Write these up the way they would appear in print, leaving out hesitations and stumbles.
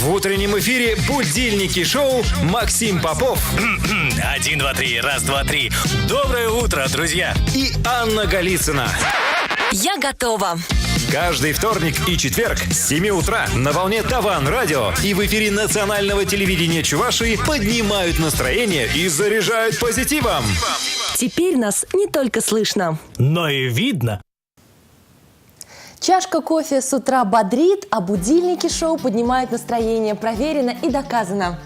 В утреннем эфире будильники шоу Максим Попов. 1, 2, 3, раз, два, три. Доброе утро, друзья. И Анна Голицына. Я готова. Каждый вторник и четверг с 7 утра на волне Таван Радио и в эфире национального телевидения Чувашии поднимают настроение и заряжают позитивом. Теперь нас не только слышно, но и видно. Чашка кофе с утра бодрит, а будильники шоу поднимают настроение. Проверено и доказано.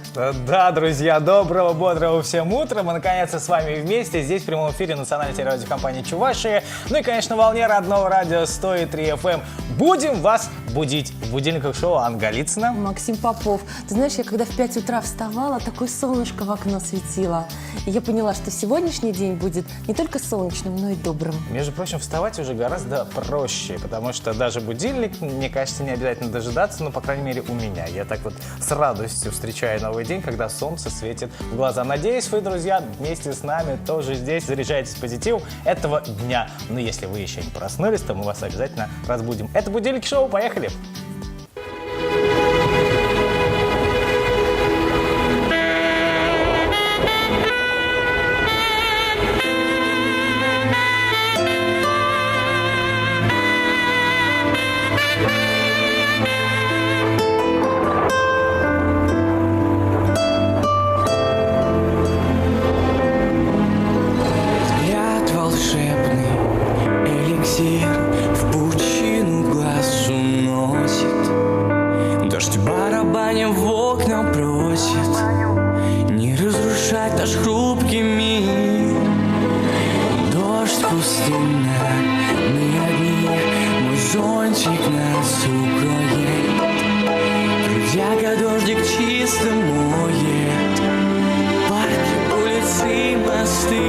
Да, друзья, доброго, бодрого всем утра. Мы наконец-то с вами вместе. Здесь в прямом эфире национальной телерадиокомпании Чувашии. Ну и, конечно, на волне родного радио 103 FM. Будем вас будить. В будильниках шоу Анна Голицына. Максим Попов. Ты знаешь, я когда в 5 утра вставала, такое солнышко в окно светило. И я поняла, что сегодняшний день будет не только солнечным, но и добрым. Между прочим, вставать уже гораздо проще, потому что даже будильник, мне кажется, не обязательно дожидаться, но, по крайней мере, у меня. Я так вот с радостью встречаю новый день, когда солнце светит в глаза. Надеюсь, вы, друзья, вместе с нами тоже здесь заряжаетесь позитивом этого дня. Но если вы еще не проснулись, то мы вас обязательно разбудим. Это будильник шоу, поехали! В пучину глаз уносит, дождь барабаня в окна просит не разрушать наш хрупкий мир. Дождь пустынна, мы одни, мой зонтик нас укроет. Трудяга дождик чисто моет парки, улицы и мосты.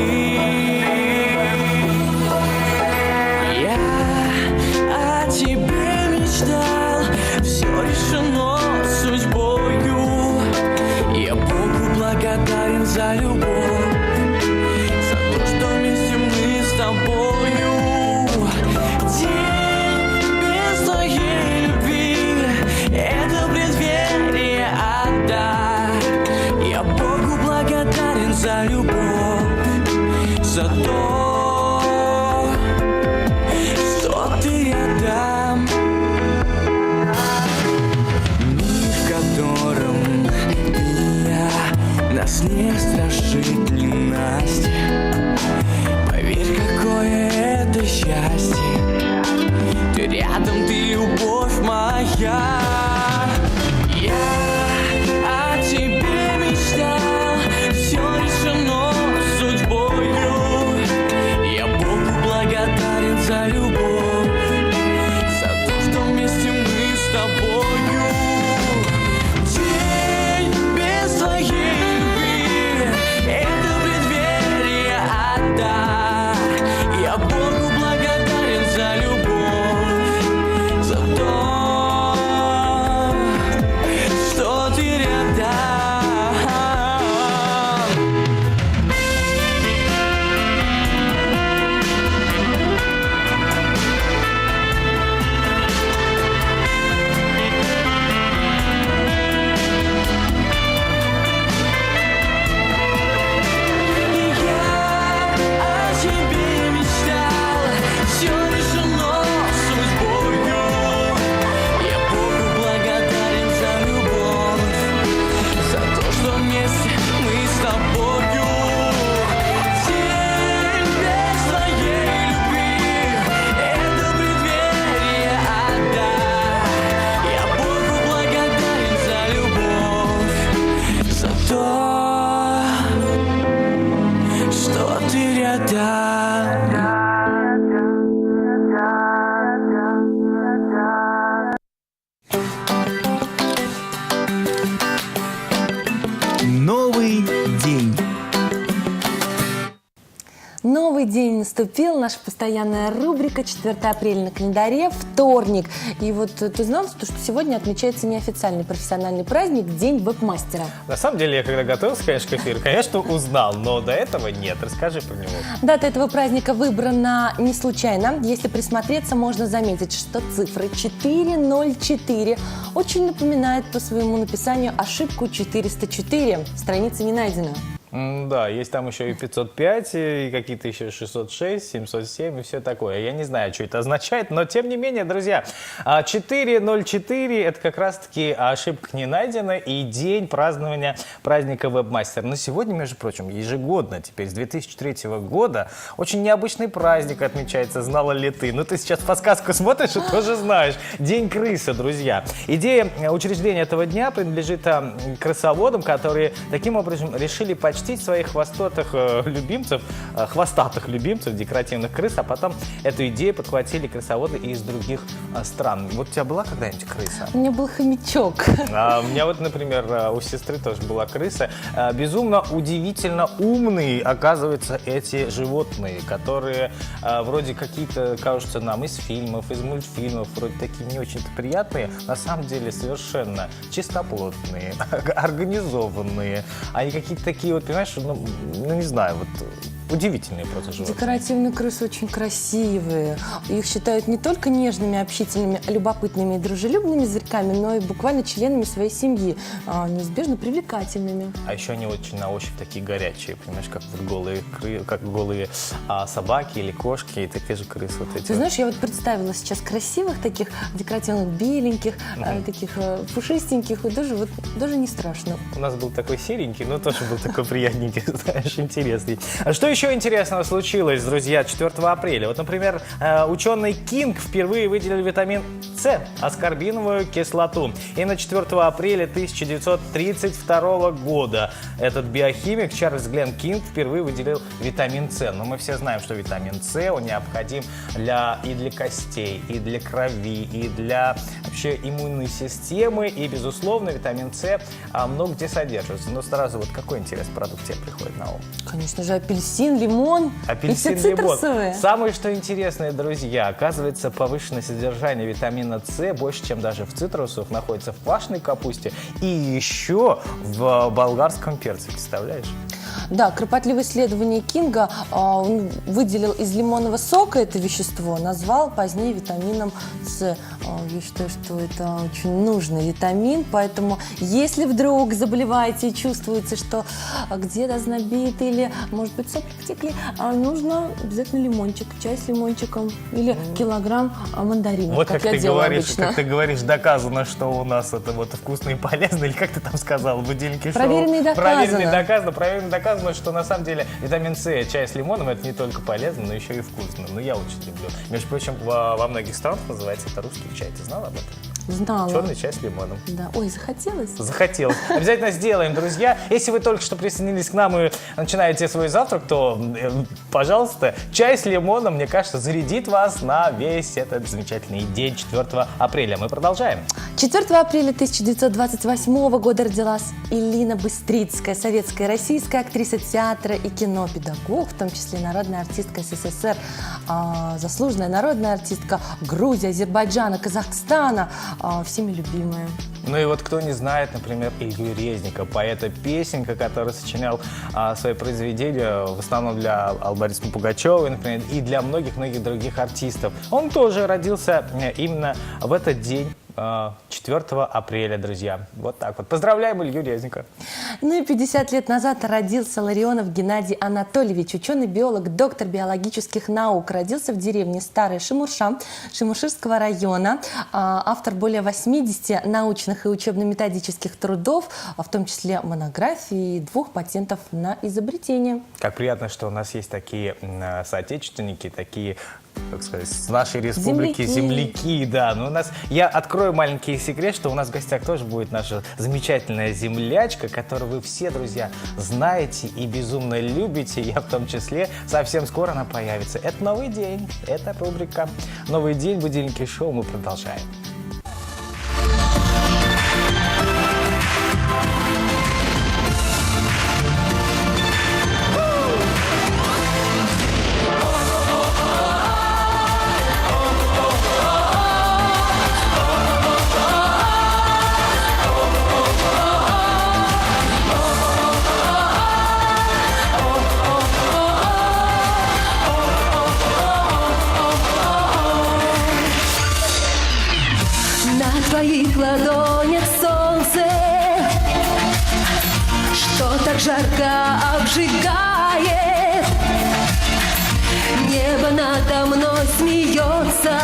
Все решено судьбою. Я Богу благодарен за любовь, за то, что вместе мы с тобою. День без твоей любви — это преддверие ада. Я Богу благодарен за любовь, за то, что ты рядом. Нас не страшит ненастье. Поверь, какое это счастье. Ты рядом, ты любовь моя. Я о тебе мечтал, все решено судьбою. Я Богу благодарен за любовь, за то, что вместе мы с тобою. День без твоей я Богу благодарен за любовь, за то, что ты рядом. Новый день наступил, наша постоянная рубрика 4 апреля на календаре, вторник. И вот ты знал, что сегодня отмечается неофициальный профессиональный праздник, День веб-мастера? На самом деле, я когда готовился, конечно, к эфиру, конечно, узнал, но до этого нет. Расскажи про него. Дата этого праздника выбрана не случайно. Если присмотреться, можно заметить, что цифры 404 очень напоминают по своему написанию ошибку 404. Страница не найдена. Да, есть там еще и 505, и какие-то еще 606, 707 и все такое. Я не знаю, что это означает, но тем не менее, друзья, 404 это как раз-таки ошибка не найдена и день празднования праздника веб-мастера. Но сегодня, между прочим, ежегодно, теперь с 2003 года, очень необычный праздник отмечается, знала ли ты? Ну, ты сейчас подсказку смотришь и тоже знаешь. День крысы, друзья. Идея учреждения этого дня принадлежит крысоводам, которые таким образом решили почтить своих хвостатых любимцев, декоративных крыс, а потом эту идею подхватили крысоводы из других стран. Вот у тебя была когда-нибудь крыса? У меня был хомячок. У меня вот, например, у сестры тоже была крыса. Безумно удивительно умные, оказывается, эти животные, которые вроде какие-то кажутся нам из фильмов, из мультфильмов, вроде такие не очень-то приятные, на самом деле совершенно чистоплотные, организованные. Они какие-то такие вот, понимаешь, ну не знаю, вот удивительные просто животные. Декоративные крысы очень красивые. Их считают не только нежными, общительными, любопытными и дружелюбными зверьками, но и буквально членами своей семьи, неизбежно привлекательными. А еще они очень на ощупь такие горячие, понимаешь, как вот голые собаки или кошки, и такие же крысы вот эти. Ты знаешь, я вот представила сейчас красивых таких декоративных, беленьких, таких пушистеньких, и даже не страшно. У нас был такой серенький, но тоже был такой приятненький, знаешь, интересный. А что еще интересного случилось, друзья, 4 апреля? Вот, например, ученый Кинг впервые выделил витамин С, аскорбиновую кислоту. И на 4 апреля 1932 года этот биохимик Чарльз Глен Кинг впервые выделил витамин С. Но мы все знаем, что витамин С, он необходим и для костей, и для крови, и для вообще иммунной системы. И, безусловно, витамин С много где содержится. Но сразу вот какой интересный продукт тебе приходит на ум? Конечно же, апельсин, лимон и все Апельсин, лимон. цитрусовые. Самое, что интересное, друзья, оказывается, повышенное содержание витамина С больше, чем даже в цитрусах, находится в квашеной капусте и еще в болгарском перце, представляешь? Да, кропотливое исследование Кинга он выделил из лимонного сока это вещество, назвал позднее витамином С. Я считаю, что это очень нужный витамин, поэтому если вдруг заболеваете и чувствуете, что где-то знобит или, может быть, сопли потекли, нужно обязательно лимончик, чай с лимончиком или килограмм мандаринов, Вот как как я ты делаю говоришь, обычно. как ты говоришь, доказано, что у нас это вот вкусно и полезно, или как ты там сказал, в будильнике шоу? Проверено и доказано. Проверено и доказано, что на самом деле витамин С, чай с лимоном, это не только полезно, но еще и вкусно. Но я очень люблю. Между прочим, во многих странах называется это русский чай. Ты знала об этом? Знала. Черный чай с лимоном. Да. Ой, захотелось. Захотелось. Обязательно сделаем, друзья. Если вы только что присоединились к нам и начинаете свой завтрак, то, пожалуйста, чай с лимоном, мне кажется, зарядит вас на весь этот замечательный день 4 апреля. Мы продолжаем. 4 апреля 1928 года родилась Элина Быстрицкая, советская и российская актриса театра и кино, педагог, в том числе народная артистка СССР, заслуженная народная артистка Грузии, Азербайджана, Казахстана, всеми любимая. Ну и вот кто не знает, например, Илью Резника, поэта-песенника, который сочинял свои произведения в основном для Аллы Борисовны Пугачевой, например, и для многих-многих других артистов. Он тоже родился именно в этот день, 4 апреля, друзья. Вот так вот. Поздравляем Илью Резника. Ну и 50 лет назад родился Ларионов Геннадий Анатольевич, ученый-биолог, доктор биологических наук. Родился в деревне Старая Шимурша Шимурширского района. Автор более 80 научных и учебно-методических трудов, в том числе монографий и 2 патентов на изобретение. Как приятно, что у нас есть такие соотечественники, такие, как сказать, с нашей республики земляки, да. Но у нас, я открою маленький секрет, что у нас в гостях тоже будет наша замечательная землячка, которую вы все, друзья, знаете и безумно любите. Я в том числе. Совсем скоро она появится. Это новый день, это рубрика «Новый день», будильники шоу. Мы продолжаем. твоих ладонях солнце, что так жарко обжигает. Небо надо мной смеется,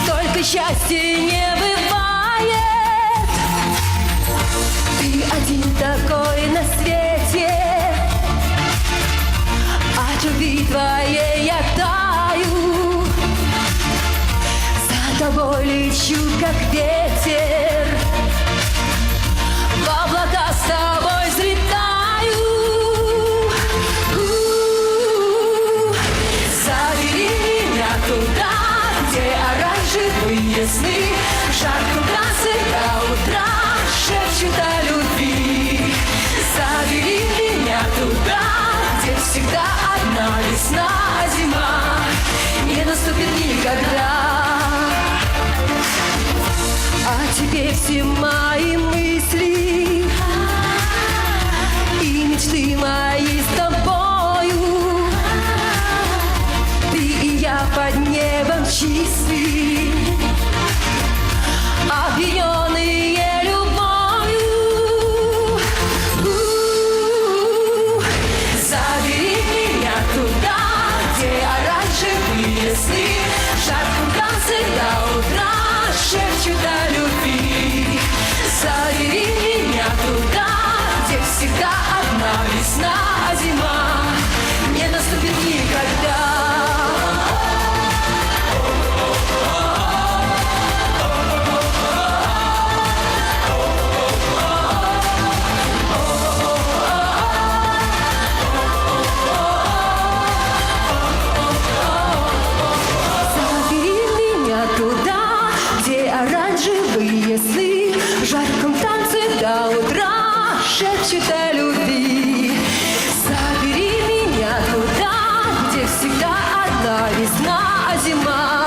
столько счастья не бывает. Ты один такой на свете, от любви твоей я таю, за тобой лечу, как ветер, в облака с тобой взлетаю. Забери меня туда, где оранжевые сны, в жарком танце до утра шепчут о любви. Забери меня туда, где всегда одна весна, зима не наступит никогда. А теперь все мои мысли и мечты мои с тобою. Ты и я под небом чистым, опьяненные любовью. Забери меня туда, где оранжевые сны, в жарком танце до утра шепчут о любви. Забери меня туда, где всегда одна весна, зима не наступит никогда. Оранжевые сны, в жарком танце до утра шепчут о любви. Забери меня туда, где всегда одна весна, а зима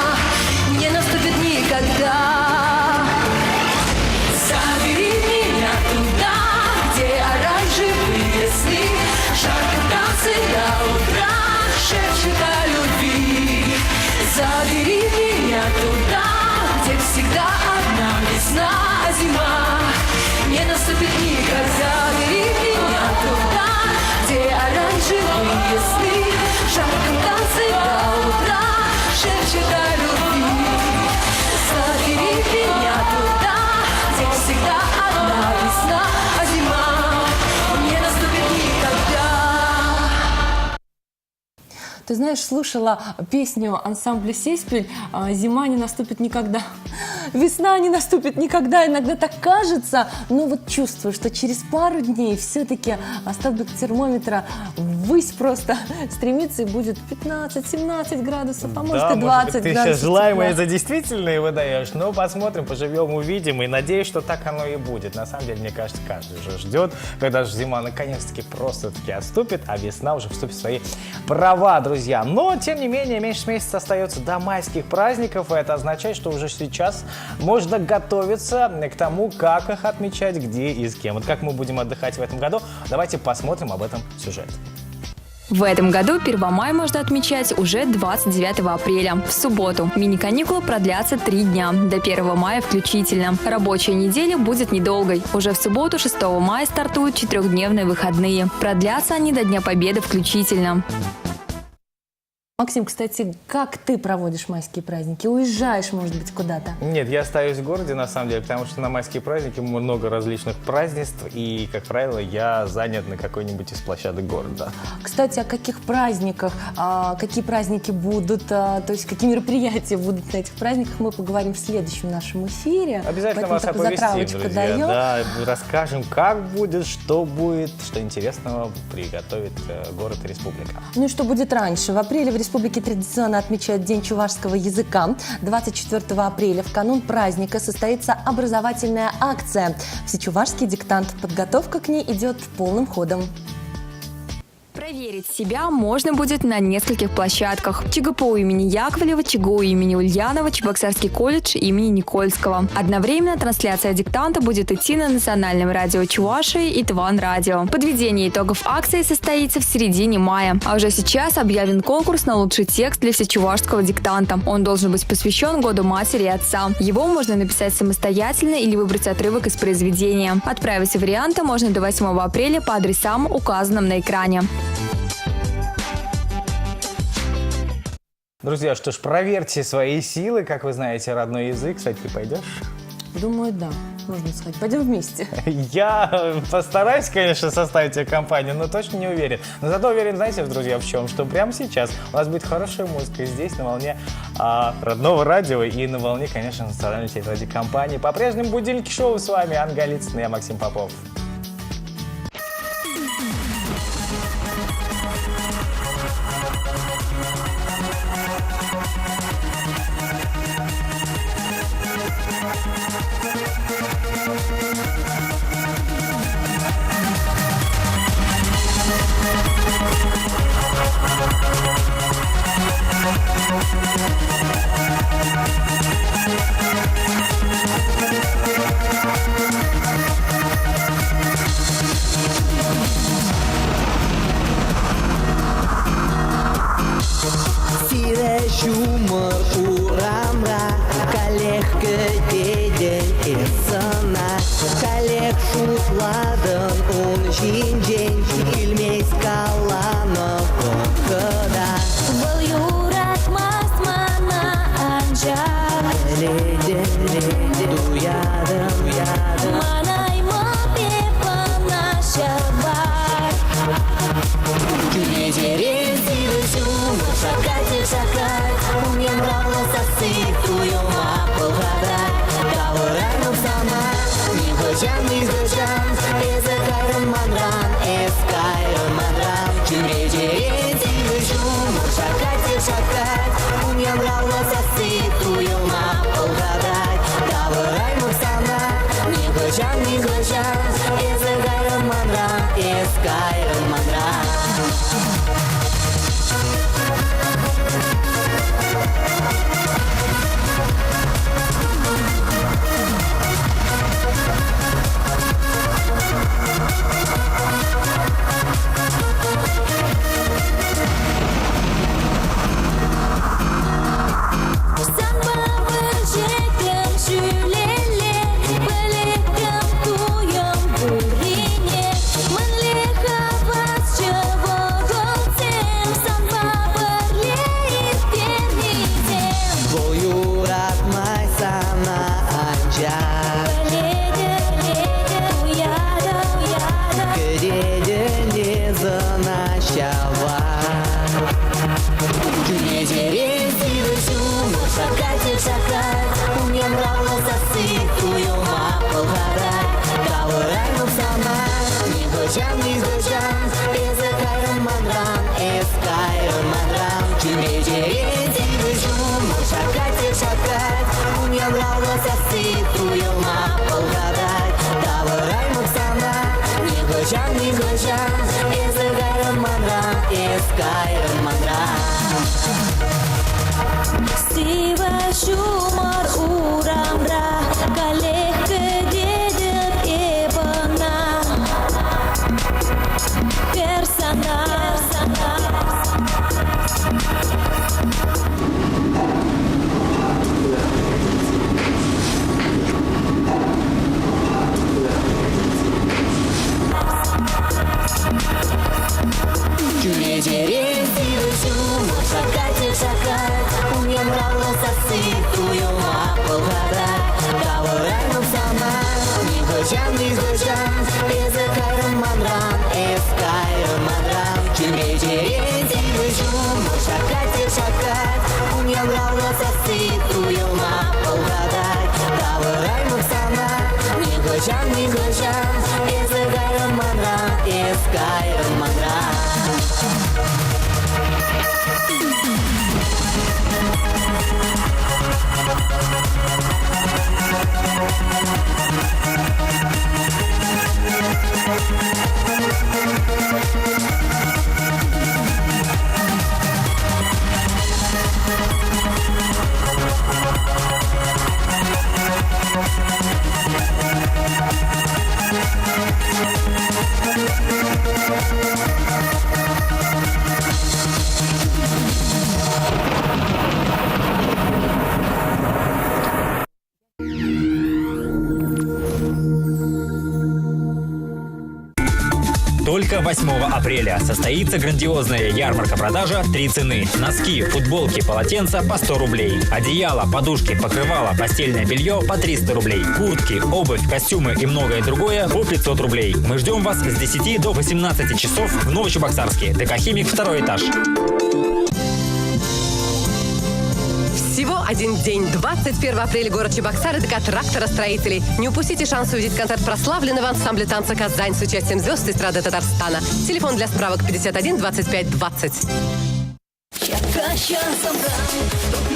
не наступит никогда. Забери меня туда, где оранжевые сны, в жарком танце до утра шепчут о любви. Забери меня туда, где всегда одна весна, а зима не наступит никогда. Бери меня туда, где оранжевые сны, в жарком танце до утра шепчут о любви. Забери меня туда, где всегда одна весна, а зима не наступит никогда. Ты знаешь, слушала песню ансамбля «Сеспель» «Зима не наступит никогда». Весна не наступит никогда. Иногда так кажется, но вот чувствую, что через пару дней все-таки столбик термометра ввысь просто стремится и будет 15-17 градусов, а может и 20 может быть, ты градусов. сейчас желаемое за действительное выдаешь, но посмотрим, поживем, увидим, и надеюсь, что так оно и будет. На самом деле, мне кажется, каждый уже ждет, когда же зима наконец-таки просто-таки отступит, а весна уже вступит в свои права, друзья. Но, тем не менее, меньше месяца остается до майских праздников, и это означает, что уже сейчас можно готовиться к тому, как их отмечать, где и с кем. Вот как мы будем отдыхать в этом году, давайте посмотрим об этом сюжет. В этом году 1 мая можно отмечать уже 29 апреля, в субботу. Мини-каникулы продлятся 3 дня, до 1 мая включительно. Рабочая неделя будет недолгой. Уже в субботу, 6 мая, стартуют 4-дневные выходные. Продлятся они до Дня Победы включительно. Максим, кстати, как ты проводишь майские праздники? Уезжаешь, может быть, куда-то? Нет, я остаюсь в городе, на самом деле, потому что на майские праздники много различных празднеств, и, как правило, я занят на какой-нибудь из площадок города. Кстати, о каких праздниках, какие праздники будут, то есть какие мероприятия будут на этих праздниках, мы поговорим в следующем нашем эфире. Обязательно Поэтому вас такую оповестим, затравочку друзья. даем. Да, расскажем, как будет, что интересного приготовит город и республика. Ну и что будет раньше? В апреле в республике традиционно отмечают День чувашского языка. 24 апреля, в канун праздника, состоится образовательная акция «Всечувашский диктант». Подготовка к ней идет полным ходом. Проверить Посмотреть себя можно будет на нескольких площадках. ЧГПУ имени Яковлева, ЧГУ имени Ульянова, Чебоксарский колледж имени Никольского. Одновременно трансляция диктанта будет идти на Национальном радио Чувашии и ТВАН радио. Подведение итогов акции состоится в середине мая. А уже сейчас объявлен конкурс на лучший текст для всечувашского диктанта. Он должен быть посвящен Году матери и отца. Его можно написать самостоятельно или выбрать отрывок из произведения. Отправить варианты можно до 8 апреля по адресам, указанным на экране. Друзья, что ж, проверьте свои силы. Как вы знаете, родной язык. Кстати, ты пойдешь? Думаю, да. Можно сказать. Пойдем вместе. Я постараюсь, конечно, составить тебе компанию, но точно не уверен. Но зато уверен, знаете, друзья, в чем? Что прямо сейчас у вас будет хорошая музыка здесь, на волне родного радио и на волне, конечно, национальной телерадиокомпании. По-прежнему будильники шоу с вами Анна Голицына, я Максим Попов. Юмор урамра, коллега деден эссана, коллег шутладын он жинжен, келмес каланы конкыда. Был юратмас мана анжар, дуядым, манайма пепана шабар. Кюлезерен силысюм, шакать, мне нравилось осыпую мапылгадать. Кавырайным сама, не гожан, языкайрым манран, эскайрым манран. Кюлезерен силысюм, шакать, мне нравилось осыпую мапылгадать. Кавырайным сама, не гожан, языкайрым манран, эскайрым манран. Мне нравилось осыпую мапылгадать. Кавырайным сама, не гожан, языкайрым манран, эскайрым манран. Кюлезерен силысюм, шакать, мне нравилось осыпую мапылгадать. Кавырайным сама, не гожан, языкайрым манран, эскайрым манран. Сива шумар урамра, коллега дедер эбана, персонаж. Кюлезерен силысюм, шакать, мне нравилось осыпую мапылгадать. Кавырайным сама, не гожан, языкайрым манран, эскайрым манран. Кюлезерен силысюм, шакать, мне нравилось осыпую мапылгадать. Кавырайным сама, не гожан, языкайрым манран, эскайрым манран. понедельника 8 апреля состоится грандиозная ярмарка-продажа «Три цены». Носки, футболки, полотенца по 100 рублей. Одеяло, подушки, покрывало, постельное белье по 300 рублей. Куртки, обувь, костюмы и многое другое по 500 рублей. Мы ждем вас с 10 до 18 часов в Новочебоксарске. ДК «Химик», 2 этаж. Всего один день. 21 апреля, город Чебоксары, ДК «Тракторостроителей». Не упустите шанс увидеть концерт прославленного ансамбля танца «Казань» с участием звезд эстрады Татарстана. Телефон для справок 51 25 20.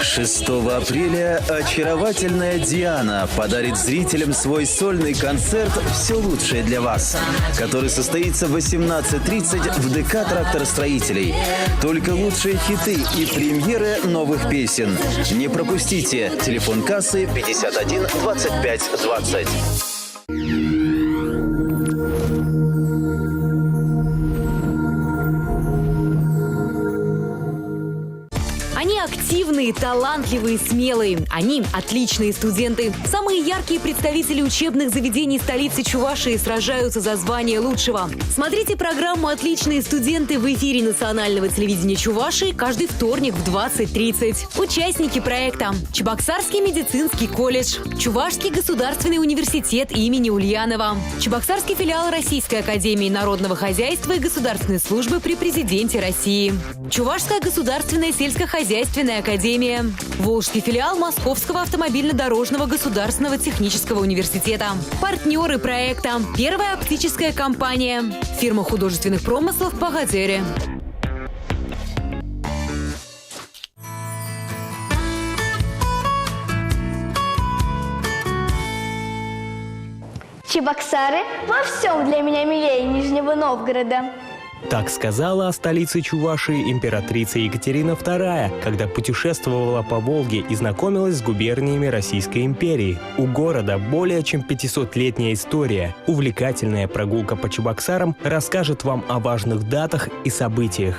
6 апреля очаровательная Диана подарит зрителям свой сольный концерт «Все лучшее для вас», который состоится в 18:30 в ДК «Тракторостроителей». Только лучшие хиты и премьеры новых песен. Не пропустите. Телефон кассы 51 25 20. Они активные, талантливые, смелые. Они отличные студенты. Самые яркие представители учебных заведений столицы Чувашии сражаются за звание лучшего. Смотрите программу «Отличные студенты» в эфире национального телевидения Чувашии каждый вторник в 20:30. Участники проекта: Чебоксарский медицинский колледж, Чувашский государственный университет имени Ульянова, Чебоксарский филиал Российской академии народного хозяйства и государственной службы при президенте России, Чувашская государственная сельскохозяйственная академия, Волжский филиал Московского автомобильно-дорожного государственного технического университета. Партнеры проекта: Первая оптическая компания, фирма художественных промыслов «Богатыри». Чебоксары во всем для меня милее Нижнего Новгорода. Так сказала о столице Чувашии императрица Екатерина II, когда путешествовала по Волге и знакомилась с губерниями Российской империи. У города более чем 500-летняя история. Увлекательная прогулка по Чебоксарам расскажет вам о важных датах и событиях.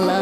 Она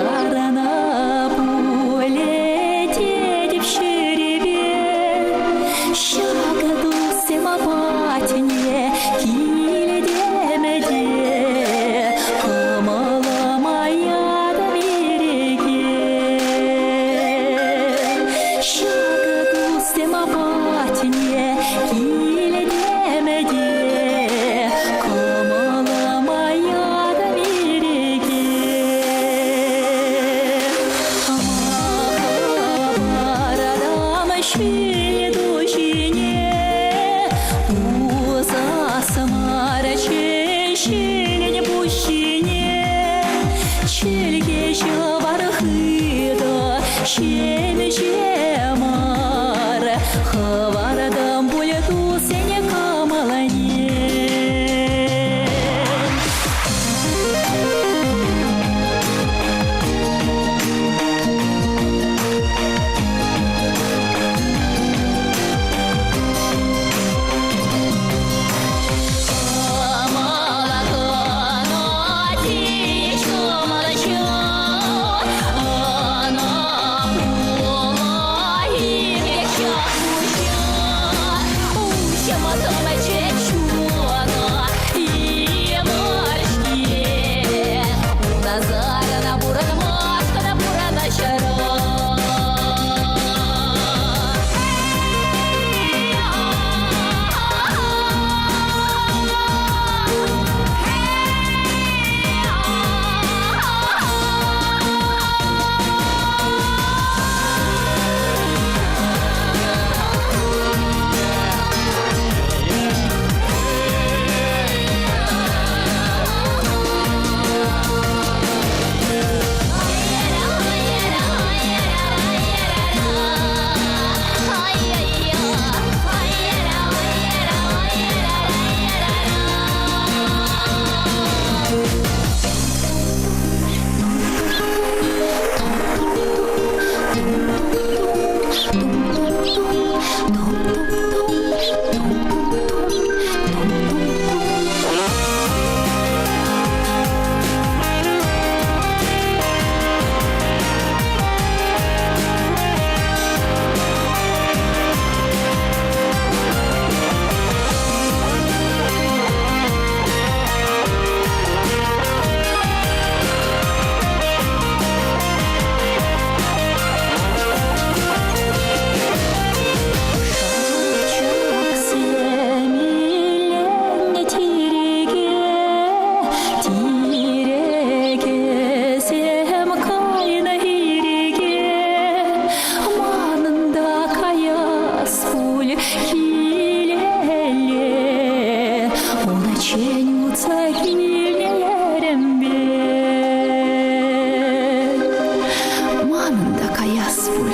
Аяспуль,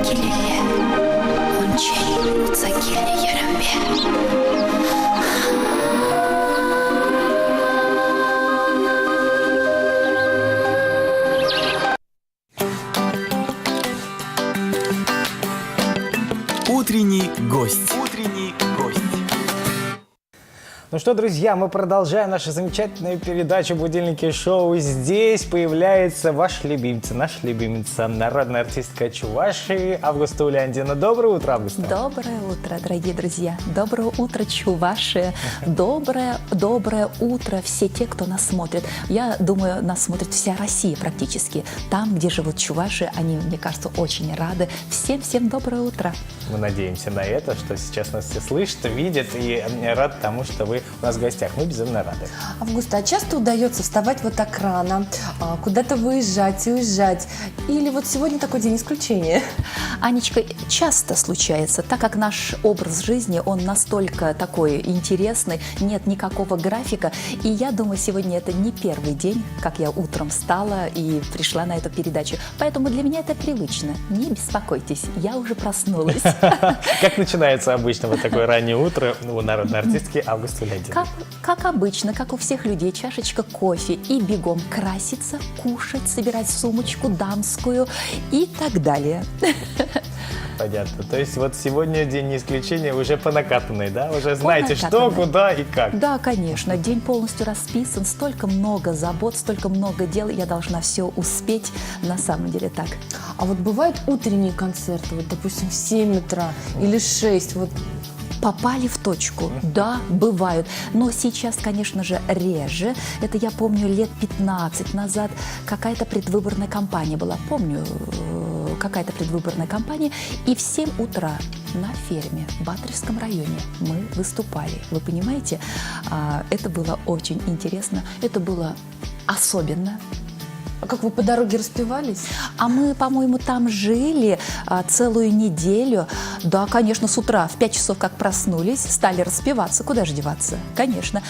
келеле, ончен уцакеле ярамбе. Утренний гость. Утренний гость. Ну что, друзья, мы продолжаем нашу замечательную передачу «Будильники шоу». Здесь появляется ваш любимец, наша любимица, народная артистка Чувашии Августа Уляндина. Доброе утро, Августа. Доброе утро, дорогие друзья. Доброе утро, Чувашия. Доброе утро все те, кто нас смотрит. Я думаю, нас смотрит вся Россия практически. Там, где живут чуваши, они, мне кажется, очень рады. Всем доброе утро. Мы надеемся на это, что сейчас нас все слышат, видят и рад тому, что вы у нас в гостях. Мы безумно рады. Августа, а часто удается вставать вот так рано, куда-то выезжать и уезжать? Или вот сегодня такой день исключения? Анечка, часто случается, так как наш образ жизни, он настолько такой интересный, нет никакого графика. И я думаю, сегодня это не первый день, как я утром встала и пришла на эту передачу. Поэтому для меня это привычно. Не беспокойтесь, я уже проснулась. Как начинается обычно вот такое раннее утро у народной артистки Августы Уляндиной? Как обычно, как у всех людей, чашечка кофе и бегом краситься, кушать, собирать сумочку дамскую и так далее. Понятно. То есть вот сегодня день не исключение, уже по накатанной, да? Уже знаете, что, куда и как. Да, конечно. День полностью расписан, столько много забот, столько много дел, я должна все успеть. На самом деле так. А вот бывают утренние концерты, вот, допустим, в 7 утра или 6, вот. Попали в точку. Да, бывают. Но сейчас, конечно же, реже. Это я помню лет 15 назад какая-то предвыборная кампания была. Помню, какая-то предвыборная кампания. И в 7 утра на ферме в Батревском районе мы выступали. Вы понимаете? Это было очень интересно. Это было особенно. А как вы по дороге распевались? А мы, по-моему, там жили целую неделю. Да, конечно, с утра в 5 часов как проснулись, стали распеваться. Куда же деваться? Конечно.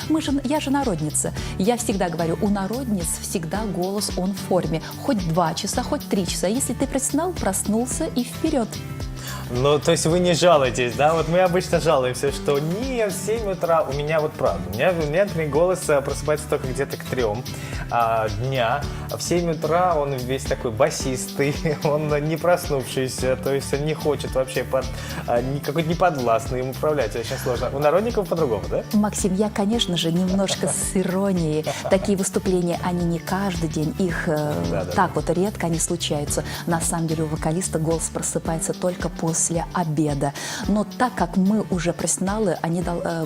Я же народница. Я всегда говорю, у народниц всегда голос, он в форме. Хоть 2 часа, хоть 3 часа. Если ты проснулся и вперед. Ну, то есть вы не жалуетесь, да? Вот мы обычно жалуемся, что нет, в 7 утра у меня вот правда. У меня голос просыпается только где-то к 3 дня. А в 7 утра он весь такой басистый, он не проснувшийся, то есть он не хочет вообще какой-то неподвластный, им управлять очень сложно. У народников по-другому, да? Максим, я, конечно же, немножко с иронией. Такие выступления, они не каждый день, их так вот редко они случаются. На самом деле у вокалиста голос просыпается только после обеда. Но так как мы уже профессионалы,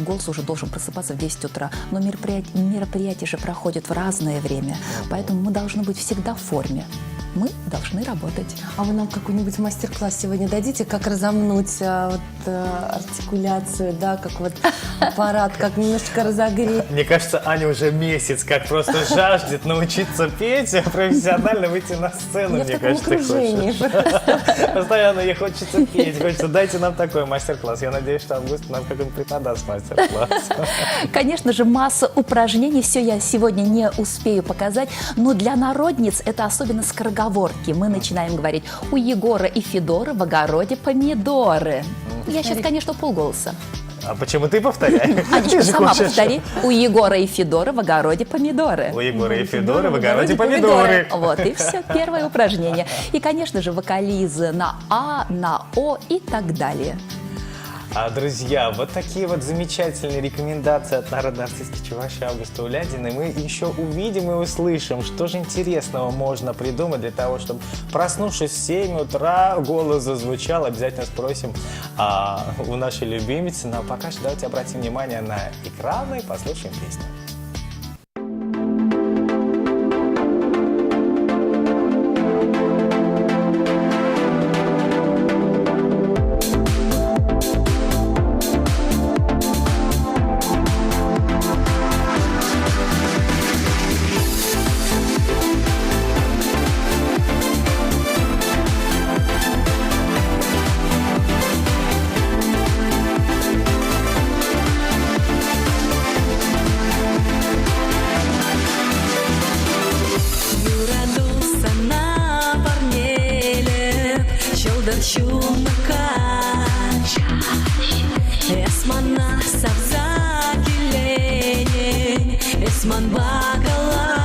голос уже должен просыпаться в 10 утра. Но мероприятия же проходят в разное время. Поэтому мы должны быть всегда в форме. Мы должны работать. А вы нам какой-нибудь мастер-класс сегодня дадите, как разомнуть артикуляцию, да, как вот аппарат, как немножко разогреть? Мне кажется, Аня уже месяц как просто жаждет научиться петь, профессионально выйти на сцену, мне кажется, хочет. Постоянно ей хочется петь, хочется, дайте нам такой мастер-класс. Я надеюсь, что Август нам как-нибудь преподаст мастер-класс. Конечно же, масса упражнений, все я сегодня не успею показать, но для народниц это особенно скороговорки. Мы начинаем говорить: у Егора и Федора в огороде помидоры. Я сейчас, конечно, полголоса. А почему ты повторяешь? Анечка, сама повтори. У Егора и Федора в огороде помидоры. У Егора и Федора в огороде помидоры. Вот и все, первое упражнение. И, конечно же, вокализы на А, на О и так далее. Друзья, вот такие вот замечательные рекомендации от народной артистки Чувашии Августы Уляндиной. Мы еще увидим и услышим, что же интересного можно придумать для того, чтобы, проснувшись в 7 утра, голос зазвучал. Обязательно спросим у нашей любимицы. Но пока что давайте обратим внимание на экраны и послушаем песню. bercumukaj Esmana savzakilenin Esman bagalaj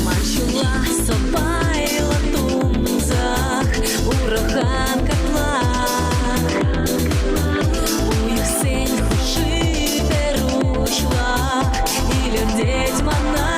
Manchula sobayla tumzak Urahan katlak Uyuk sen hushi berushlak Ilerdetь mana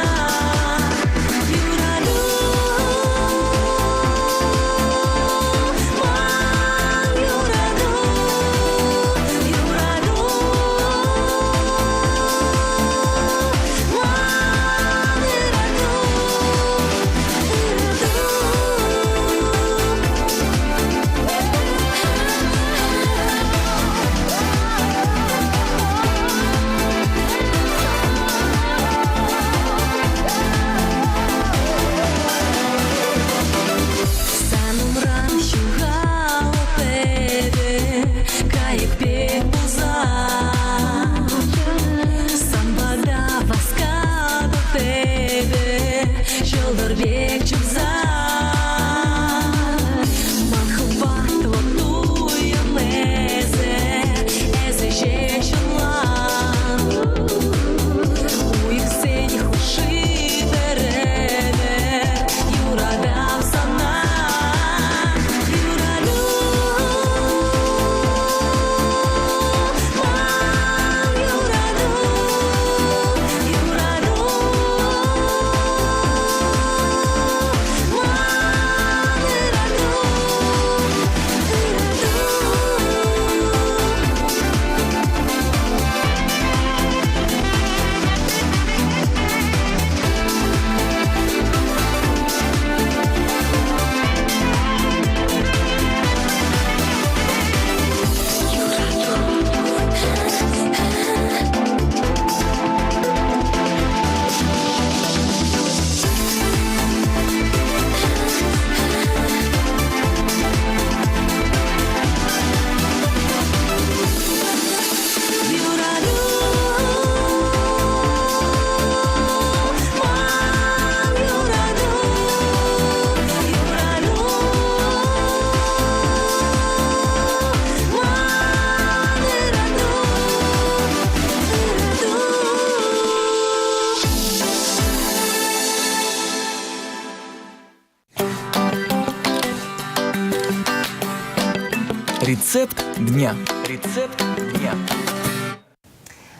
Рецепт дня. Рецепт дня.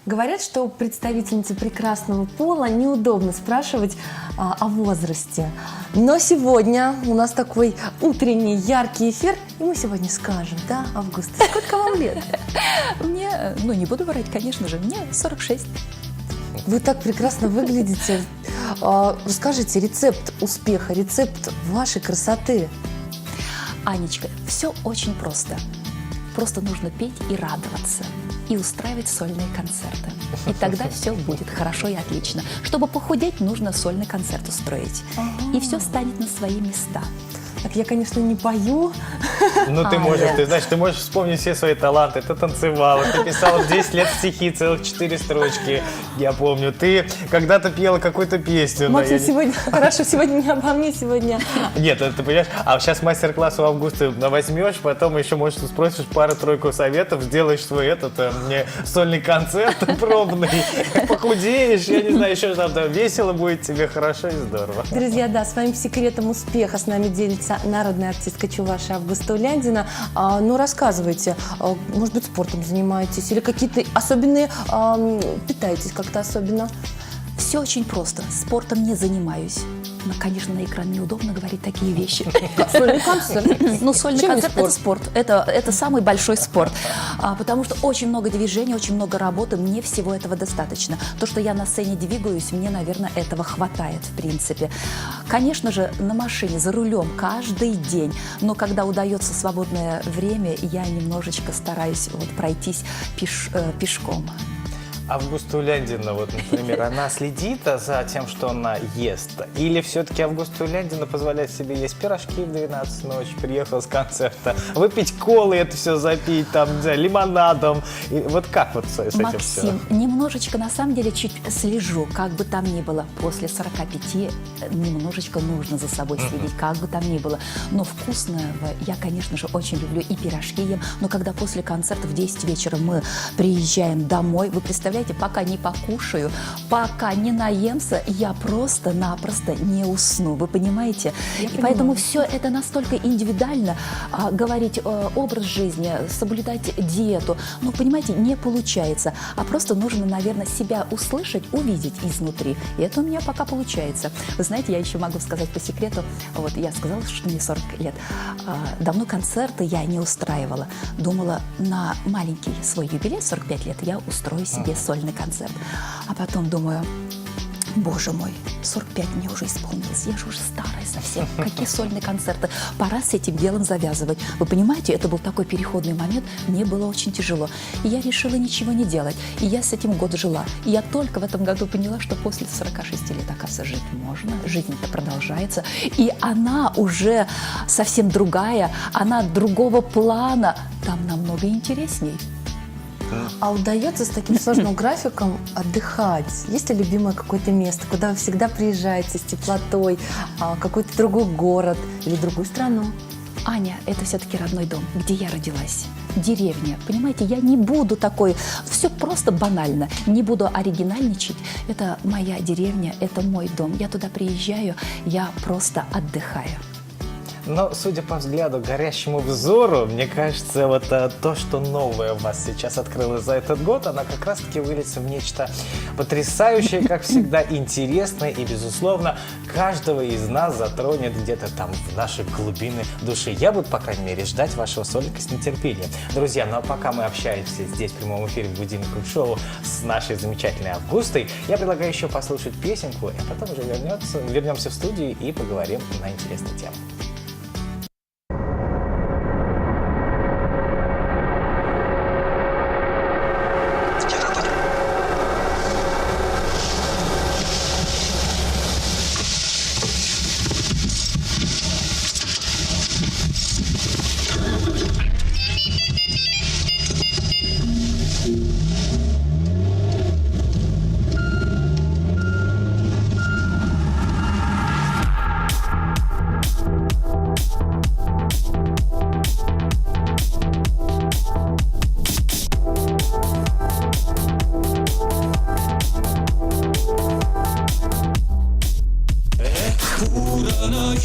Говорят, что представительнице прекрасного пола неудобно спрашивать о возрасте. Но сегодня у нас такой утренний яркий эфир, и мы сегодня скажем, да, Августа, сколько вам лет? Мне, не буду врать, конечно же, мне 46. Вы так прекрасно выглядите. Расскажите рецепт успеха, рецепт вашей красоты. Анечка, все очень просто. Просто нужно петь и радоваться. И устраивать сольные концерты. И тогда все будет хорошо и отлично. Чтобы похудеть, нужно сольный концерт устроить. И все станет на свои места. Так я, конечно, не пою. Ну, ты можешь, ты можешь вспомнить все свои таланты. Ты танцевала, ты писала в 10 лет стихи, целых 4 строчки. Я помню, ты когда-то пела какую-то песню. Максим, сегодня, хорошо, сегодня не обо мне, сегодня... Нет, ты понимаешь, а сейчас мастер-класс у Августы возьмешь, потом еще, может, спросишь пару-тройку советов, сделаешь свой мне сольный концерт пробный, похудеешь, я не знаю, еще там весело будет тебе, хорошо и здорово. Друзья, да, своим секретом успеха с нами делится народная артистка Чувашии Августа Уляндина. Ну, рассказывайте, может быть, спортом занимаетесь или какие-то особенные, питаетесь как-то особенно? Все очень просто. Спортом не занимаюсь. Но, конечно, на экран неудобно говорить такие вещи. Сольный концерт. Ну, сольный концерт – это спорт. Это самый большой спорт. Потому что очень много движений, очень много работы. Мне всего этого достаточно. То, что я на сцене двигаюсь, мне, наверное, этого хватает, в принципе. Конечно же, на машине, за рулем каждый день. Но когда удается свободное время, я немножечко стараюсь пройтись пешком. Августа Уляндина, вот, например, она следит за тем, что она ест? Или все-таки Августа Уляндина позволяет себе есть пирожки в 12 ночи, приехала с концерта, выпить колы, это все запить, там, лимонадом? И вот как вот с этим все? Максим, немножечко, на самом деле, чуть слежу, как бы там ни было. После 45 немножечко нужно за собой следить, как бы там ни было. Но вкусного я, конечно же, очень люблю, и пирожки ем. Но когда после концерта в 10 вечера мы приезжаем домой, вы представляете, пока не покушаю, пока не наемся, я просто-напросто не усну. Вы понимаете? И поэтому все это настолько индивидуально. Говорить образ жизни, соблюдать диету, ну, понимаете, не получается. А просто нужно, наверное, себя услышать, увидеть изнутри. И это у меня пока получается. Вы знаете, я еще могу сказать по секрету, вот я сказала, что мне 40 лет. Давно концерты я не устраивала. Думала, на маленький свой юбилей, 45 лет, я устрою себе сольный концерт. А потом думаю, боже мой, 45 мне уже исполнилось, я же уже старая совсем. Какие сольные концерты? Пора с этим делом завязывать. Вы понимаете, это был такой переходный момент, мне было очень тяжело. И я решила ничего не делать. И я с этим год жила. И я только в этом году поняла, что после 46 лет, оказывается, жить можно, жизнь-то продолжается. И она уже совсем другая, она другого плана, там намного интересней. А удается с таким сложным графиком отдыхать? Есть ли любимое какое-то место, куда вы всегда приезжаете с теплотой, какой-то другой город или другую страну? Аня, это все-таки родной дом, где я родилась. Деревня. Понимаете, я не буду такой, все просто банально, не буду оригинальничать. Это моя деревня, это мой дом. Я туда приезжаю, я просто отдыхаю. Но, судя по взгляду, горящему взору, мне кажется, вот то, что новое у вас сейчас открылось за этот год, она как раз-таки выльется в нечто потрясающее, как всегда, интересное и, безусловно, каждого из нас затронет где-то там в нашей глубины души. Я буду, по крайней мере, ждать вашего сольника с нетерпением. Друзья, ну а пока мы общаемся здесь в прямом эфире в Будильник шоу с нашей замечательной Августой, я предлагаю еще послушать песенку, а потом уже вернемся в студию и поговорим на интересную тему.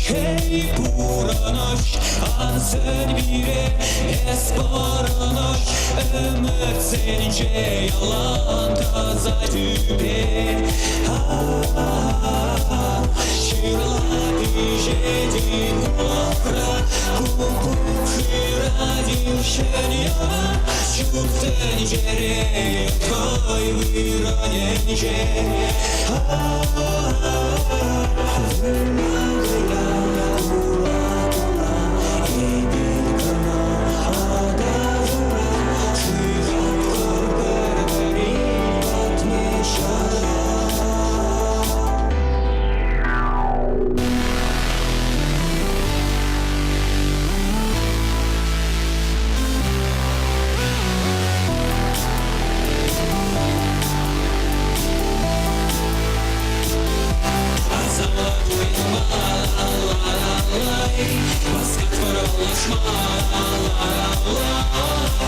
Hey Puranosh, answer bire Esporanosh, ümit senince yalan taza tübe Şirladi jedin kufra, kumpukhi radin şenyana Şut tencereye koy viranence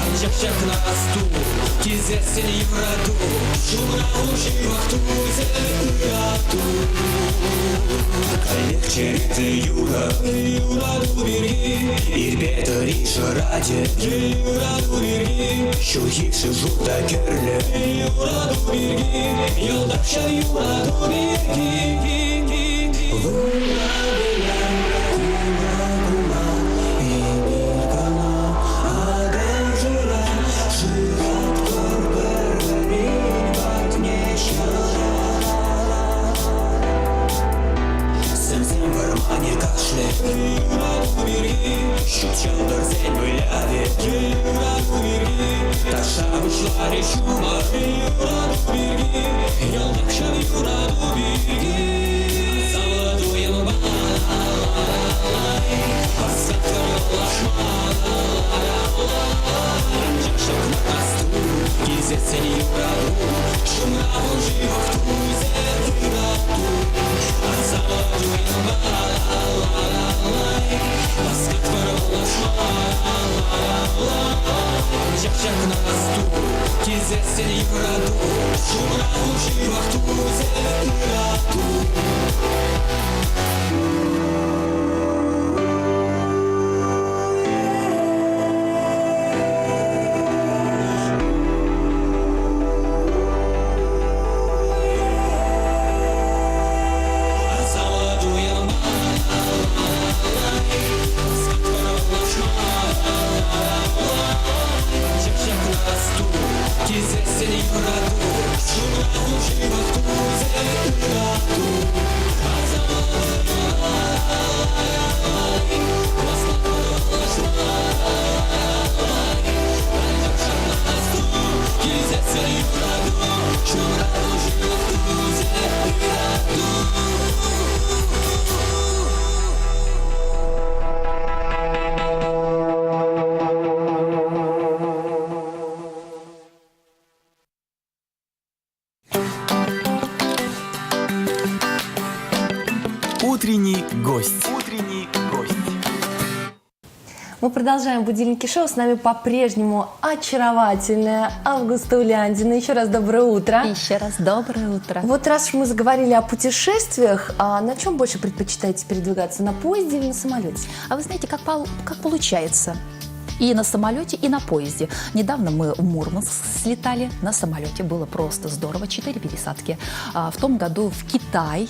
Ancak nastu Gizlesin yuradu Şura uşi vaktu Zerkuyatu Kalek çerite yura Yuradu biri İrbeta rişa raди Yuradu biri Şu hişi жута керле Yuradu biri Yoldaşa yuradu biri Şu çıldır sen böyle abi Taş Утренний гость. Утренний гость. Мы продолжаем «Будильники шоу». С нами по-прежнему очаровательная Августа Уляндина. Еще раз доброе утро. Еще раз доброе утро. Вот раз уж мы заговорили о путешествиях, а на чем больше предпочитаете передвигаться? На поезде или на самолете? А вы знаете, как получается? И на самолете, и на поезде. Недавно мы в Мурманск слетали на самолете. Было просто здорово. 4 пересадки. В том году в Китай.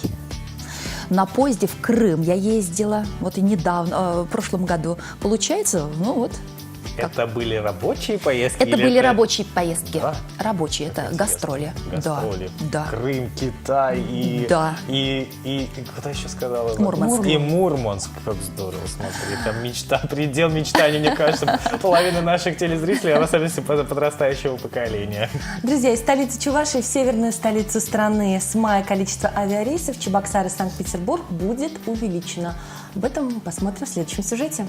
На поезде в Крым я ездила, вот и недавно, в прошлом году. Получается, ну вот. Это были рабочие поездки? Это были рабочие поездки. Да? Рабочие, это гастроли. Гастроли. Да. Крым, Китай и... Да. И куда еще сказала? Мурманск. И Мурманск. Как здорово, смотри. Там мечта, предел мечтаний, мне кажется, половина наших телезрителей, а в особенности подрастающего поколения. Друзья, из столицы Чувашии в северную столицу страны с мая количество авиарейсов Чебоксары, Санкт-Петербург будет увеличено. Об этом мы посмотрим в следующем сюжете.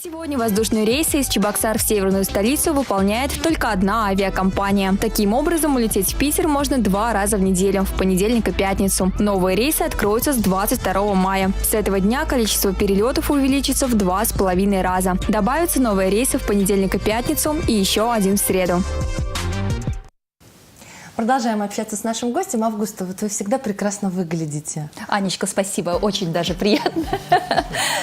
Сегодня воздушные рейсы из Чебоксар в северную столицу выполняет только одна авиакомпания. Таким образом, улететь в Питер можно 2 раза в неделю, в понедельник и пятницу. Новые рейсы откроются с 22 мая. С этого дня количество перелетов увеличится в 2,5 раза. Добавятся новые рейсы в понедельник и пятницу и еще один в среду. Продолжаем общаться с нашим гостем. Августа, вот вы всегда прекрасно выглядите. Анечка, спасибо, очень даже приятно.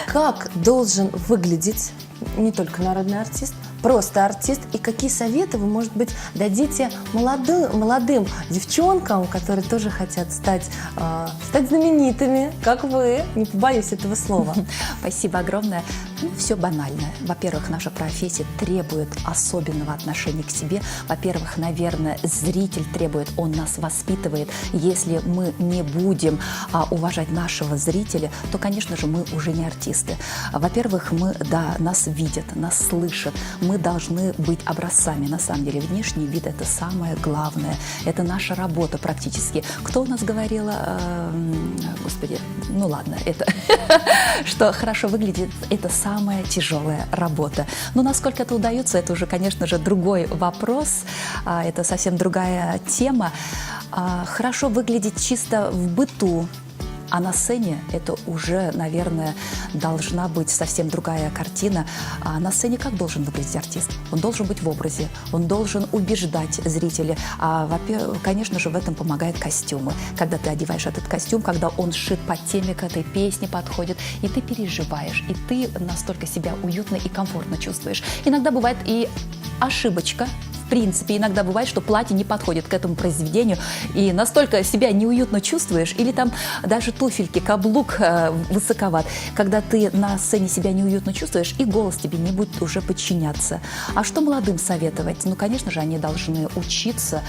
Как должен выглядеть не только народный артист, просто артист? И какие советы вы, может быть, дадите молодым девчонкам, которые тоже хотят стать знаменитыми, как вы? Не побоюсь этого слова. Спасибо огромное. Все банально. Во-первых, наша профессия требует особенного отношения к себе. Во-первых, наверное, зритель требует, он нас воспитывает. Если мы не будем уважать нашего зрителя, то, конечно же, мы уже не артисты. Во-первых, нас видят, нас слышат. Мы должны быть образцами. На самом деле, внешний вид – это самое главное. Это наша работа практически. Кто у нас говорил, господи, ну ладно, это, что хорошо выглядит, это самая тяжелая работа. Но насколько это удается, это уже, конечно же, другой вопрос. Это совсем другая тема. Хорошо выглядеть чисто в быту. А на сцене это уже, наверное, должна быть совсем другая картина. А на сцене как должен выглядеть артист? Он должен быть в образе, он должен убеждать зрителя. Конечно же, в этом помогают костюмы. Когда ты одеваешь этот костюм, когда он сшит по теме к этой песне, подходит, и ты переживаешь, и ты настолько себя уютно и комфортно чувствуешь. Иногда бывает и ошибочка. В принципе, иногда бывает, что платье не подходит к этому произведению, и настолько себя неуютно чувствуешь, или там даже туфельки, каблук высоковат, когда ты на сцене себя неуютно чувствуешь, и голос тебе не будет уже подчиняться. А что молодым советовать? Ну, конечно же, они должны учиться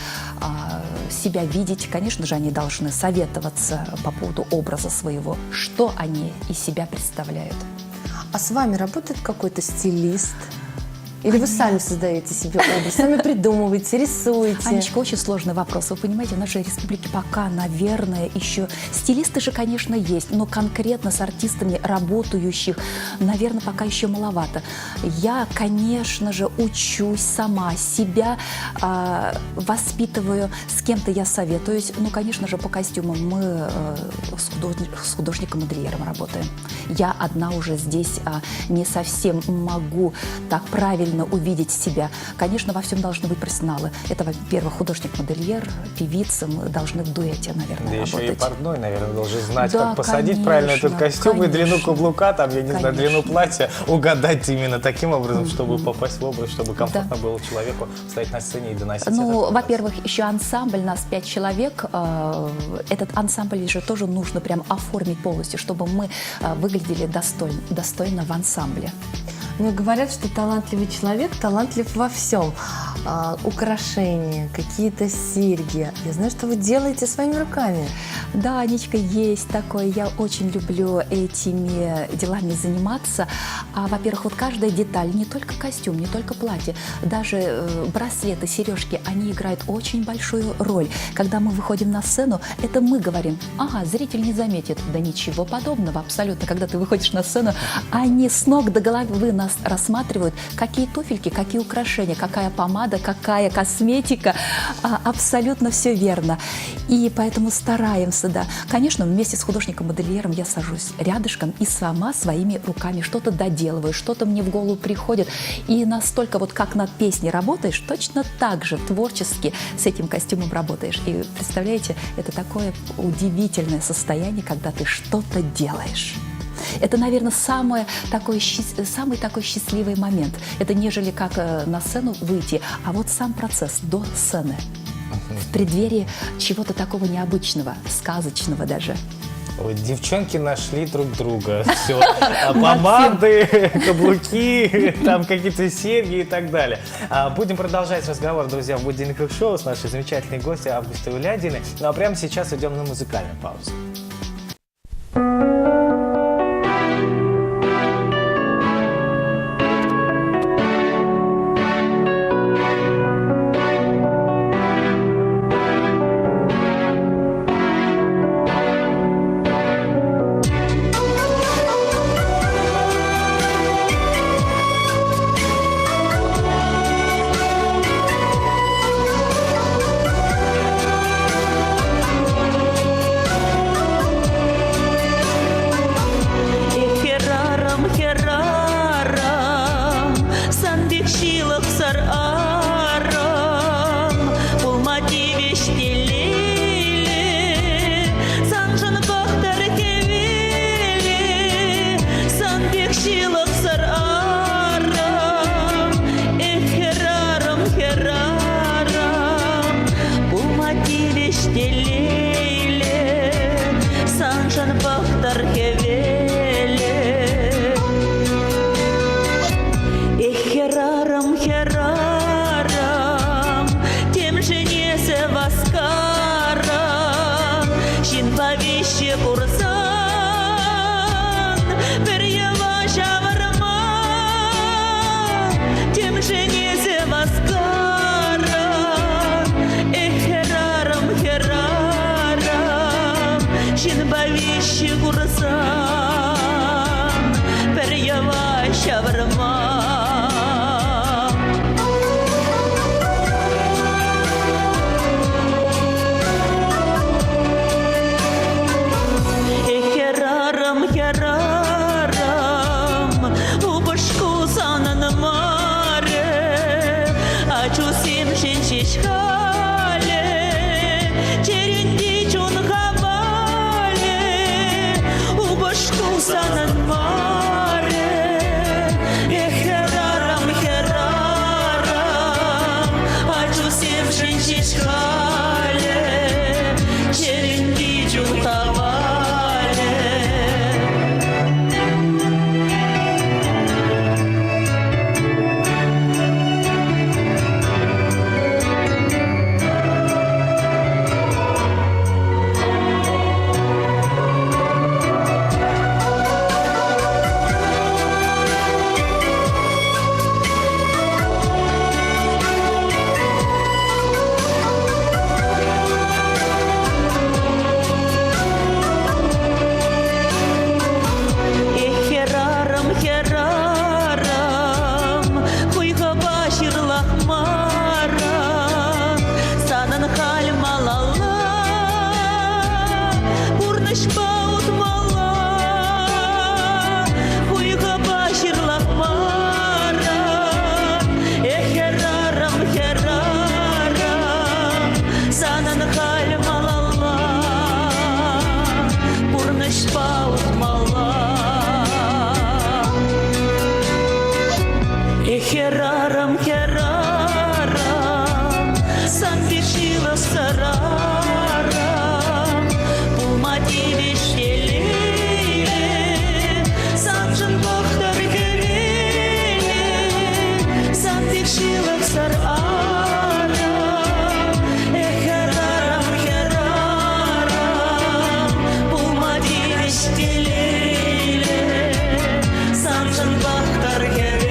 себя видеть, конечно же, они должны советоваться по поводу образа своего, что они из себя представляют. А с вами работает какой-то стилист? Или вы сами создаете себе образ, сами придумываете, рисуете? Анечка, очень сложный вопрос. Вы понимаете, в нашей республике пока, наверное, еще... Стилисты же, конечно, есть, но конкретно с артистами работающих, наверное, пока еще маловато. Я, конечно же, учусь сама, себя воспитываю, с кем-то я советуюсь. Ну, конечно же, по костюмам мы с художником-модельером работаем. Я одна уже здесь не совсем могу так правильно увидеть себя. Конечно, во всем должны быть профессионалы. Это, во-первых, художник-модельер, певица, мы должны в дуэте, наверное, да работать. Еще и портной, наверное, должен знать, да, как посадить конечно, правильно этот костюм и длину конечно. каблука, там, я не знаю, Конечно. длину платья, угадать именно таким образом, чтобы попасть в образ, чтобы комфортно было человеку стоять на сцене и доносить этот Ну, образ. во-первых, еще ансамбль, нас 5 человек. Этот ансамбль же тоже нужно прям оформить полностью, чтобы мы выглядели достойно в ансамбле. Ну, говорят, что талантливый человек талантлив во всем. Украшения, какие-то серьги. Я знаю, что вы делаете своими руками. Да, Анечка, есть такое. Я очень люблю этими делами заниматься. Во-первых, вот каждая деталь, не только костюм, не только платье, даже браслеты, сережки, они играют очень большую роль. Когда мы выходим на сцену, это мы говорим: ага, зритель не заметит. Да ничего подобного абсолютно. Когда ты выходишь на сцену, они с ног до головы нас рассматривают, какие туфельки, какие украшения, какая помада, какая косметика. Абсолютно все верно. И поэтому стараемся, да. Конечно, вместе с художником-модельером я сажусь рядышком и сама своими руками что-то доделываю, что-то мне в голову приходит. И настолько вот как над песней работаешь, точно так же творчески с этим костюмом работаешь. И представляете, это такое удивительное состояние, когда ты что-то делаешь. Это, наверное, самый такой счастливый момент. Это нежели как на сцену выйти, а вот сам процесс до сцены. В преддверии чего-то такого необычного, сказочного даже. Ой, девчонки нашли друг друга. Все. Помады, каблуки, там какие-то серьги и так далее. Будем продолжать разговор, друзья, в будильниках шоу с нашей замечательной гостьей Августой Улядиной. Ну а прямо сейчас идем на музыкальную паузу. Sana mare, херарам, херарам, сандвичила сарарам, пулмати вещелили, санжен бохтар гевели, сандвичила сарарам, херарам, херарам, пулмати вещелили, санжен бохтар гевели.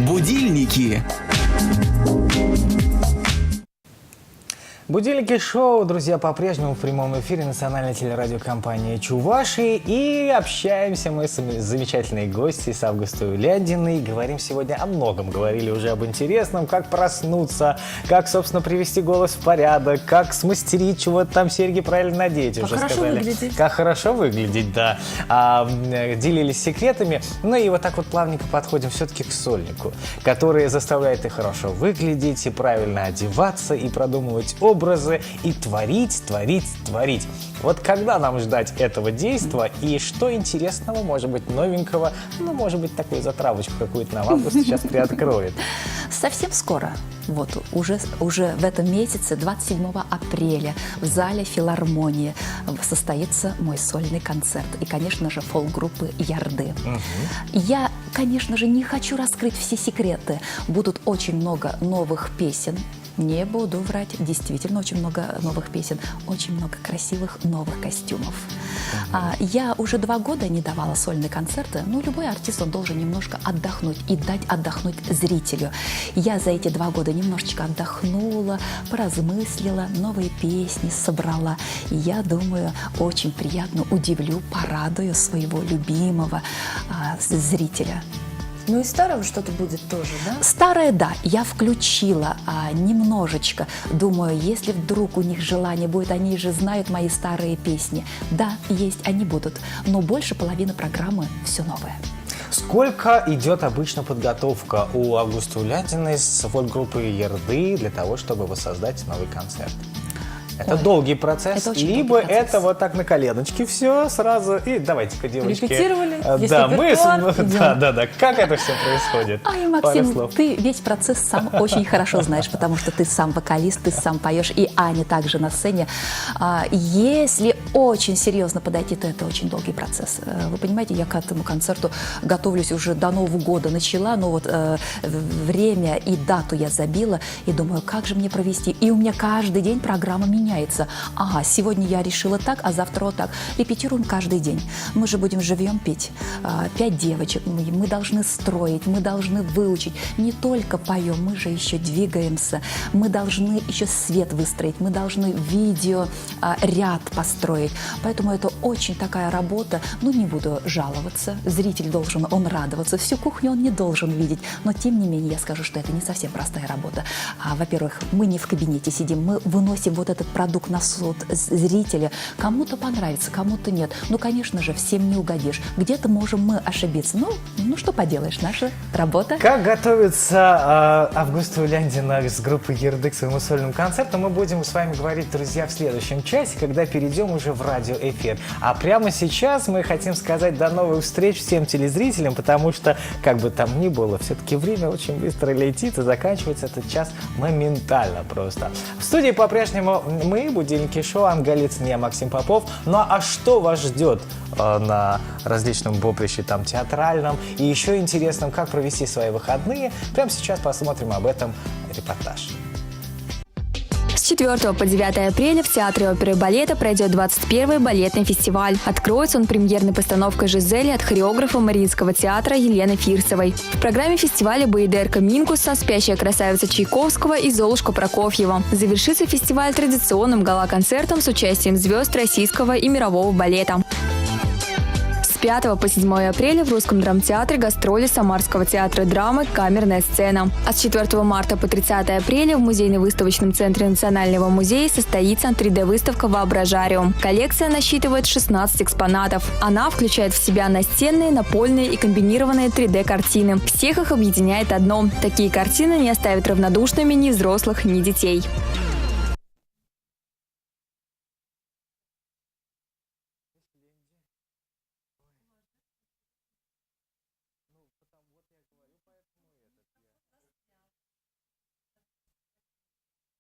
Будильники. Будильники шоу, друзья, по-прежнему в прямом эфире национальной телерадиокомпании «Чуваши». И общаемся мы с замечательной гостьей, с Августой Ляндиной. Говорим сегодня о многом. Говорили уже об интересном, как проснуться, как, собственно, привести голос в порядок, как смастерить чего-то там, серьги правильно надеть. Как уже хорошо сказали. выглядеть. Как хорошо выглядеть, да. Делились секретами. Ну и вот так вот плавненько подходим все-таки к сольнику, который заставляет и хорошо выглядеть, и правильно одеваться, и продумывать образы, и творить, творить, творить. Вот когда нам ждать этого действа и что интересного, может быть, новенького, ну, может быть, такую затравочку какую-то нам Август сейчас приоткроет. Совсем скоро, вот уже в этом месяце, 27 апреля, в зале филармонии состоится мой сольный концерт. И, конечно же, фолк-группы «Ярды». Я, конечно же, не хочу раскрыть все секреты. Будут очень много новых песен. Не буду врать, действительно очень много новых песен, очень много красивых новых костюмов. Я уже 2 года не давала сольные концерты, но любой артист, он должен немножко отдохнуть и дать отдохнуть зрителю. Я за эти 2 года немножечко отдохнула, поразмыслила, новые песни собрала. И я думаю, очень приятно удивлю, порадую своего любимого зрителя. Ну и старого что-то будет тоже, да? Старое, да, я включила немножечко. Думаю, если вдруг у них желание будет, они же знают мои старые песни. Да, есть, они будут, но больше половины программы все новое. Сколько идет обычно подготовка у Августы Ляндиной с фольк-группы «Ярды» для того, чтобы воссоздать новый концерт? Это долгий процесс, это либо долгий процесс. это вот так на коленочке все сразу. И давайте-ка, девочки. Репетировали? Есть Да, репертуар, идем. да. Как это все происходит? Ай, Пару Максим, слов. ты весь процесс сам очень хорошо знаешь, потому что ты сам вокалист, ты сам поешь, и Аня также на сцене. Если очень серьезно подойти, то это очень долгий процесс. Вы понимаете, я к этому концерту готовлюсь уже до Нового года, начала, но вот время и дату я забила, и думаю, как же мне провести. И у меня каждый день программа меняется. Ага, сегодня я решила так, а завтра вот так. Репетируем каждый день. Мы же будем живьем петь. 5 девочек. Мы должны строить, мы должны выучить. Не только поем, мы же еще двигаемся. Мы должны еще свет выстроить, мы должны видео ряд построить. Поэтому это очень такая работа. Ну, не буду жаловаться. Зритель должен, он радоваться. Всю кухню он не должен видеть. Но, тем не менее, я скажу, что это не совсем простая работа. Во-первых, мы не в кабинете сидим, мы выносим вот этот продукт на суд зрителя. Кому-то понравится, кому-то нет. Ну, конечно же, всем не угодишь. Где-то можем мы ошибиться. Ну что поделаешь, наша работа. Как готовится Августа Ляндина с группой «Ярды» к своему сольному концерту, мы будем с вами говорить, друзья, в следующем часе, когда перейдем уже в радиоэфир. А прямо сейчас мы хотим сказать до новых встреч всем телезрителям, потому что, как бы там ни было, все-таки время очень быстро летит, и заканчивается этот час моментально просто. В студии по-прежнему мы, будильники шоу, Анна Голицын, я Максим Попов. Ну а что вас ждет на различном поприще, там, театральном, и еще интересном, как провести свои выходные? Прямо сейчас посмотрим об этом репортаж. С 4 по 9 апреля в Театре оперы и балета пройдет 21-й балетный фестиваль. Откроется он премьерной постановкой «Жизели» от хореографа Мариинского театра Елены Фирсовой. В программе фестиваля «Баядерка Минкуса», «Спящая красавица» Чайковского и «Золушка» Прокофьева. Завершится фестиваль традиционным гала-концертом с участием звезд российского и мирового балета. С 5 по 7 апреля в Русском драмтеатре гастроли Самарского театра драмы «Камерная сцена». А с 4 марта по 30 апреля в музейно-выставочном центре Национального музея состоится 3D-выставка «Воображариум». Коллекция насчитывает 16 экспонатов. Она включает в себя настенные, напольные и комбинированные 3D-картины. Всех их объединяет одно – такие картины не оставят равнодушными ни взрослых, ни детей.